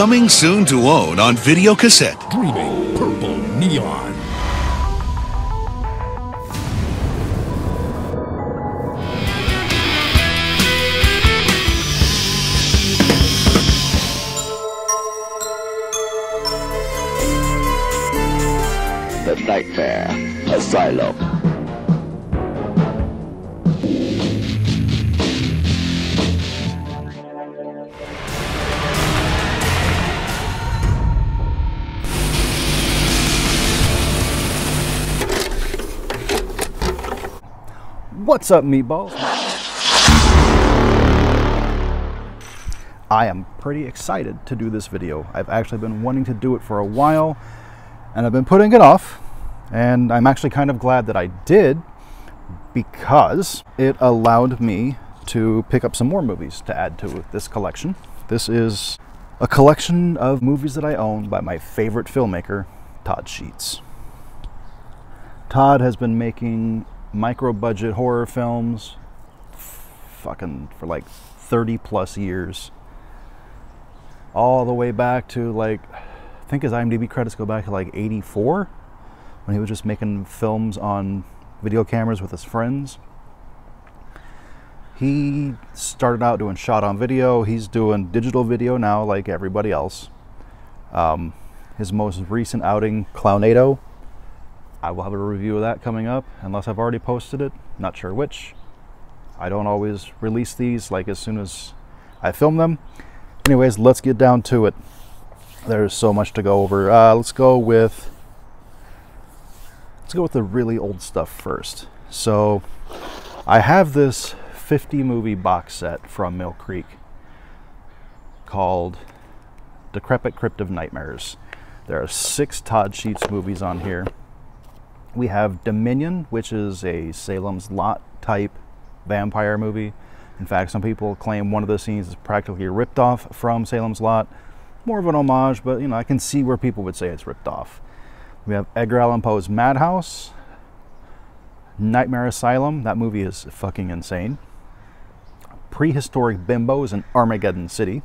Coming soon to own on video cassette. Dreaming purple neon. The Nightmare Asylum. What's up, meatballs? I am pretty excited to do this video. I've actually been wanting to do it for a while, and I've been putting it off, and I'm actually kind of glad that I did, because it allowed me to pick up some more movies to add to this collection. This is a collection of movies that I own by my favorite filmmaker, Todd Sheets. Todd has been making micro-budget horror films fucking for like 30 plus years, all the way back to like, I think his IMDb credits go back to like 84, when he was just making films on video cameras with his friends. He started out doing shot on video. He's doing digital video now like everybody else. His most recent outing, Clownado, I will have a review of that coming up, unless I've already posted it. Not sure which. I don't always release these like as soon as I film them. Anyways, let's get down to it. There's so much to go over. Let's go with the really old stuff first. So I have this 50 movie box set from Mill Creek called Decrepit Crypt of Nightmares. There are 6 Todd Sheets movies on here. We have Dominion, which is a Salem's Lot type vampire movie. In fact, some people claim one of the scenes is practically ripped off from Salem's Lot. More of an homage, but you know, I can see where people would say it's ripped off. We have Edgar Allan Poe's Madhouse, Nightmare Asylum. That movie is fucking insane. Prehistoric Bimbos in Armageddon City.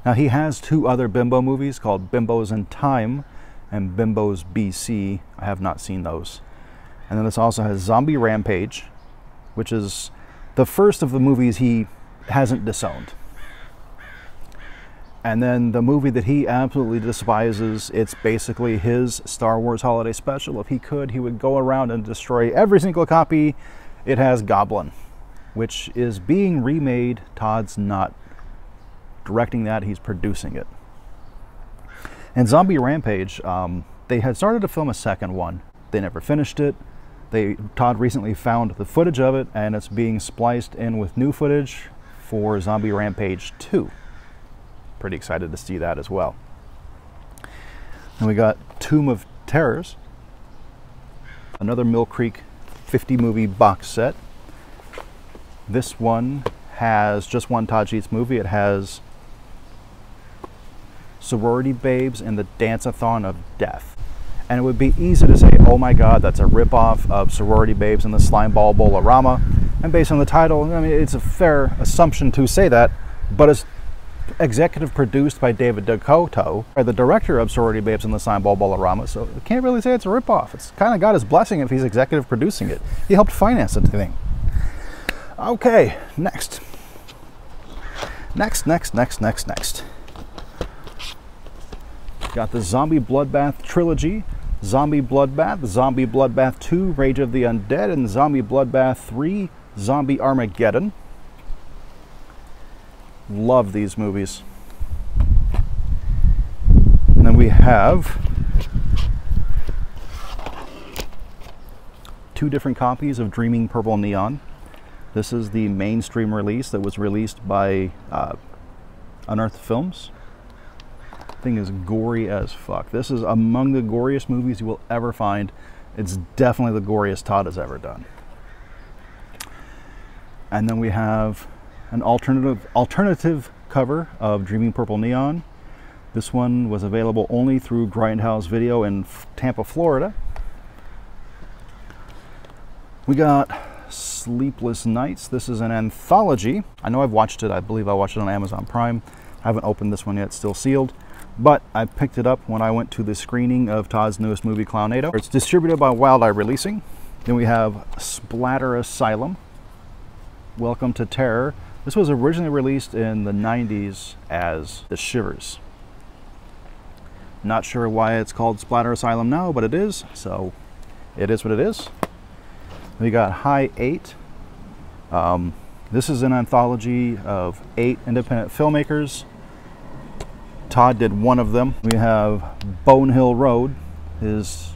Now he has 2 other Bimbo movies called Bimbos in Time and Bimbos BC. I have not seen those. And then this also has Zombie Rampage, which is the first of the movies he hasn't disowned. And then the movie that he absolutely despises, it's basically his Star Wars holiday special. If he could, he would go around and destroy every single copy. It has Goblin, which is being remade. Todd's not directing that, he's producing it. And Zombie Rampage, they had started to film a second one. They never finished it. Todd recently found the footage of it, and it's being spliced in with new footage for Zombie Rampage 2. Pretty excited to see that as well. And we got Tomb of Terrors, another Mill Creek 50 movie box set. This one has just one Todd Sheets movie. It has Sorority Babes and the Dance-a-thon of Death. And it would be easy to say, oh my god, that's a ripoff of Sorority Babes and the Slimeball Bowl-orama. And based on the title, I mean, it's a fair assumption to say that, but it's executive produced by David Dakota, the director of Sorority Babes and the Slimeball Bowl-orama, so I can't really say it's a ripoff. It's kind of got his blessing if he's executive producing it. He helped finance the thing. Okay, next. Next. Got the Zombie Bloodbath trilogy, Zombie Bloodbath, Zombie Bloodbath 2, Rage of the Undead, and Zombie Bloodbath 3, Zombie Armageddon. Love these movies. And then we have 2 different copies of Dreaming Purple Neon. This is the mainstream release that was released by Unearthed Films. Thing is gory as fuck. This is among the goriest movies you will ever find. It's definitely the goriest Todd has ever done. And then we have an alternative cover of Dreaming Purple Neon. This one was available only through Grindhouse Video in Tampa, Florida. We got Sleepless Nights. This is an anthology. I know I've watched it. I believe I watched it on Amazon Prime. I haven't opened this one yet, still sealed. but I picked it up when I went to the screening of Todd's newest movie, Clownado. It's distributed by WildEye Releasing. Then we have Splatter Asylum, Welcome to Terror. This was originally released in the 90s as The Shivers. Not sure why it's called Splatter Asylum now, but it is, so it is what it is. We got High 8. This is an anthology of 8 independent filmmakers. Todd did one of them. We have Bone Hill Road, his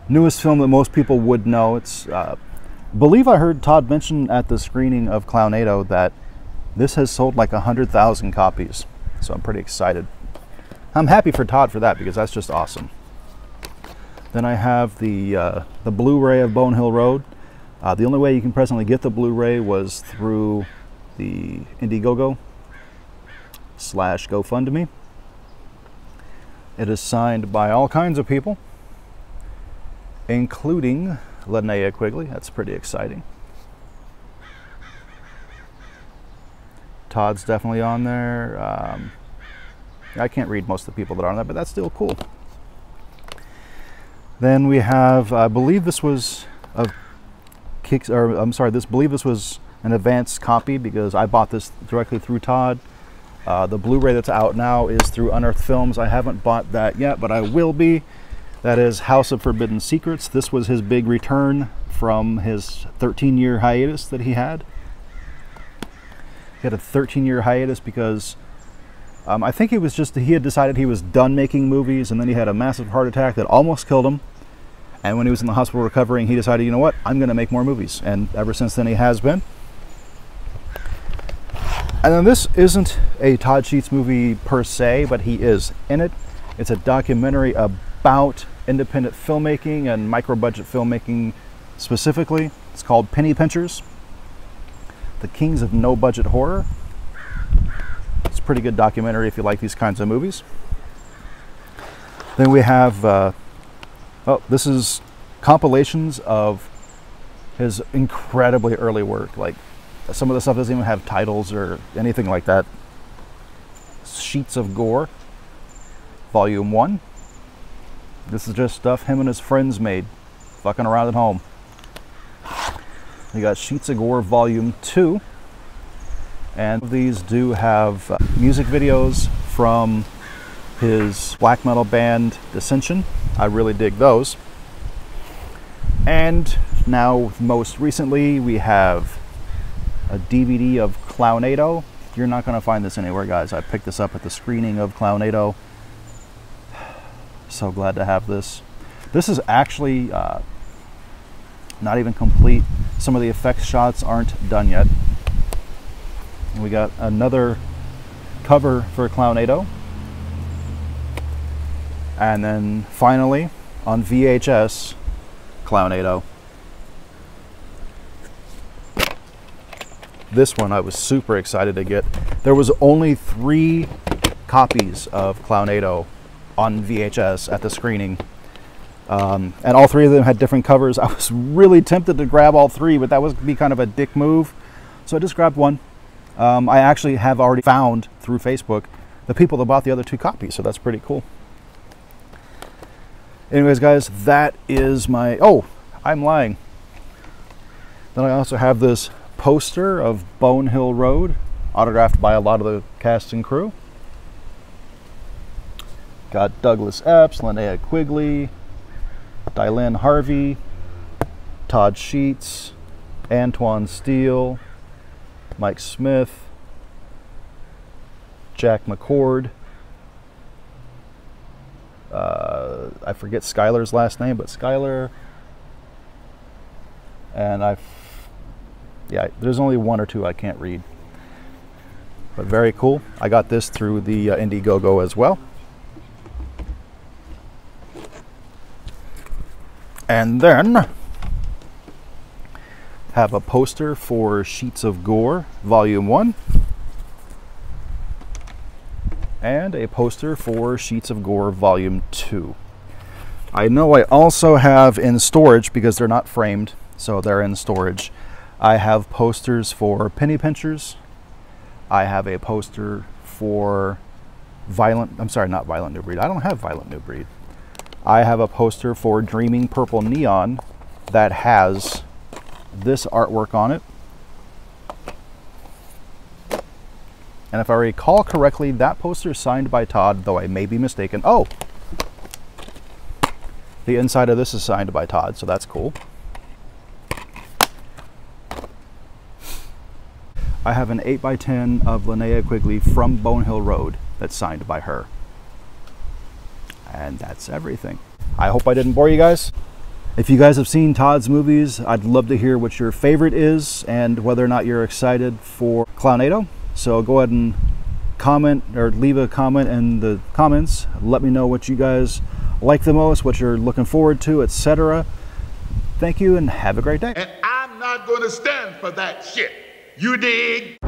newest film that most people would know. It's, believe I heard Todd mention at the screening of Clownado that this has sold like 100,000 copies. So I'm pretty excited. I'm happy for Todd for that because that's just awesome. Then I have the Blu-ray of Bone Hill Road. The only way you can presently get the Blu-ray was through the Indiegogo / GoFundMe. It is signed by all kinds of people, including Linnea Quigley. That's pretty exciting. Todd's definitely on there. I can't read most of the people that are on there, but that's still cool. Then we have, I believe this was a believe this was an advanced copy because I bought this directly through Todd. The Blu-ray that's out now is through Unearthed Films. I haven't bought that yet, but I will be. That is House of Forbidden Secrets. This was his big return from his 13-year hiatus that he had. He had a 13-year hiatus because I think it was just he had decided he was done making movies, and then he had a massive heart attack that almost killed him. And when he was in the hospital recovering, he decided, you know what, I'm going to make more movies. And ever since then, he has been. And then this isn't a Todd Sheets movie per se, but he is in it. It's a documentary about independent filmmaking and micro-budget filmmaking specifically. It's called Penny Pinchers, The Kings of No-Budget Horror. It's a pretty good documentary if you like these kinds of movies. Then we have, this is compilations of his incredibly early work. Like, some of the stuff doesn't even have titles or anything like that. Sheets of Gore, Volume 1. This is just stuff him and his friends made, fucking around at home. We got Sheets of Gore, Volume 2. And these do have music videos from his black metal band Dissension. I really dig those. And now, most recently, we have a DVD of Clownado. You're not going to find this anywhere, guys. I picked this up at the screening of Clownado. So glad to have this. This is actually not even complete. Some of the effects shots aren't done yet. And we got another cover for Clownado. And then finally, on VHS, Clownado. This one I was super excited to get. There was only 3 copies of Clownado on VHS at the screening. And all 3 of them had different covers. I was really tempted to grab all 3, but that would be kind of a dick move. So I just grabbed one. I actually have already found through Facebook the people that bought the other 2 copies, so that's pretty cool. Anyways, guys, that is my... Oh, I'm lying. Then I also have this poster of Bone Hill Road, autographed by a lot of the cast and crew. Got Douglas Epps, Linnea Quigley, Dylan Harvey, Todd Sheets, Antoine Steele, Mike Smith, Jack McCord. I forget Skylar's last name, but Skylar. And yeah, there's only 1 or 2 I can't read. But very cool. I got this through the Indiegogo as well. And then have a poster for Sheets of Gore, Volume 1. And a poster for Sheets of Gore, Volume 2. I know I also have in storage, because they're not framed, so they're in storage, I have posters for Penny Pinchers. I have a poster for I'm sorry, not Violent New Breed. I don't have Violent New Breed. I have a poster for Dreaming Purple Neon that has this artwork on it. And if I recall correctly, that poster is signed by Todd, though I may be mistaken. Oh! The inside of this is signed by Todd, so that's cool. I have an 8x10 of Linnea Quigley from Bonehill Road that's signed by her. And that's everything. I hope I didn't bore you guys. If you guys have seen Todd's movies, I'd love to hear what your favorite is and whether or not you're excited for Clownado. So go ahead and comment or leave a comment in the comments. Let me know what you guys like the most, what you're looking forward to, etc. Thank you and have a great day. And I'm not going to stand for that shit. You dig?